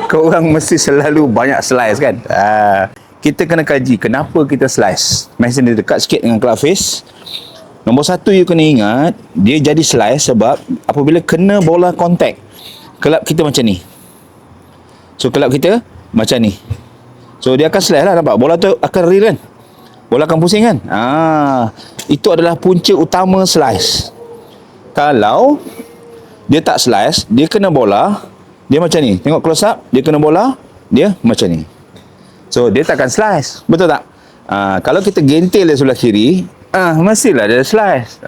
Korang mesti selalu banyak slice kan. Kita kena kaji kenapa kita slice. Mari sini dekat sikit dengan club face. Nombor satu you kena ingat, dia jadi slice sebab apabila kena bola kontak, kelab kita macam ni. So kelab kita macam ni. So dia akan slice lah, nampak? Bola tu akan reel kan? Bola akan pusing kan? Itu adalah punca utama slice. Kalau dia tak slice, dia kena bola, dia macam ni. Tengok close up, dia kena bola, dia macam ni. So dia takkan slice. Betul tak? Kalau kita gentil dari sebelah kiri, mestilah dia slice.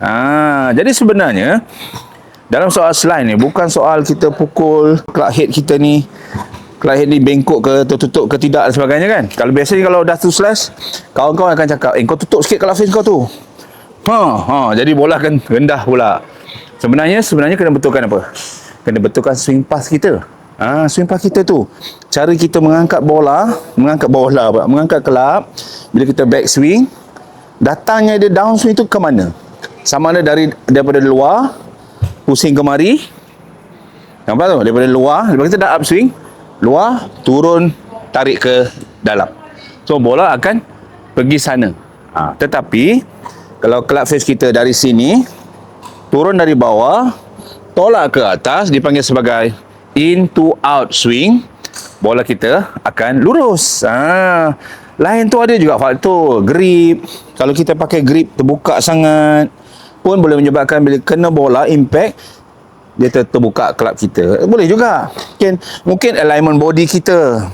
Jadi sebenarnya dalam soal slice ni bukan soal kita pukul club head kita ni, club head ni bengkok ke, tertutup ke tidak dan sebagainya kan. Kalau biasanya kalau dah tu slice, kawan-kawan akan cakap, kau tutup sikit club face kau tu. Jadi bola akan rendah pula. Sebenarnya kena betulkan apa? Kena betulkan swing pass kita. Swing pass kita tu, cara kita mengangkat kelab bila kita back swing, datangnya dia down swing tu ke mana? Sama ada daripada luar pusing kemari. Nampak tu? Daripada luar, lepas kita dah up swing, luar turun tarik ke dalam. So bola akan pergi sana. Tetapi kalau club face kita dari sini turun dari bawah, tolak ke atas, dipanggil sebagai in to out swing, bola kita akan lurus. Lain tu ada juga faktor grip. Kalau kita pakai grip terbuka sangat pun boleh menyebabkan bila kena bola impact, dia terbuka kelab kita. Boleh juga. Mungkin alignment body kita.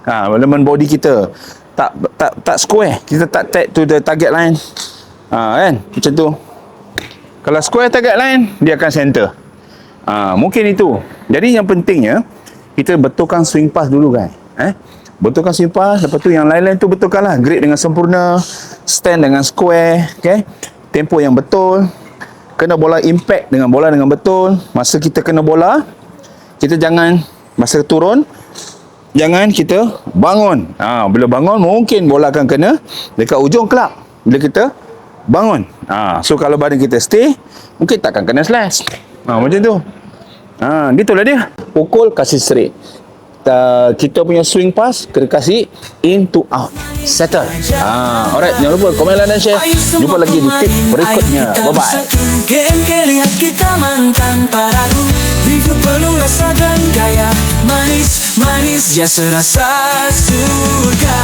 Alignment body kita tak square. Kita tak tag to the target line. Kan? Macam tu. Kalau square target line, dia akan center. Mungkin itu. Jadi yang pentingnya kita betulkan swing pass dulu kan. Betulkan swing pass, lepas tu yang lain-lain tu betulkanlah. Grip dengan sempurna, stand dengan square, okay? Tempo yang betul, kena bola impact dengan bola dengan betul. Masa kita kena bola, kita jangan masa turun, jangan kita bangun. Bila bangun mungkin bola akan kena dekat ujung kelab. Bila kita bangun. So kalau badan kita stay, mungkin takkan kena slash. Macam tu. Gitulah dia. Pukul kasih straight. Kita punya swing pass kena kasih in to out. Settle. Alright, jangan lupa komen, like dan share. Jumpa lagi di tip berikutnya. Bye-bye. Lihat kita mantan padaku. Hidup penuh rasa dan gaya. Manis, manis, ya serasa surga.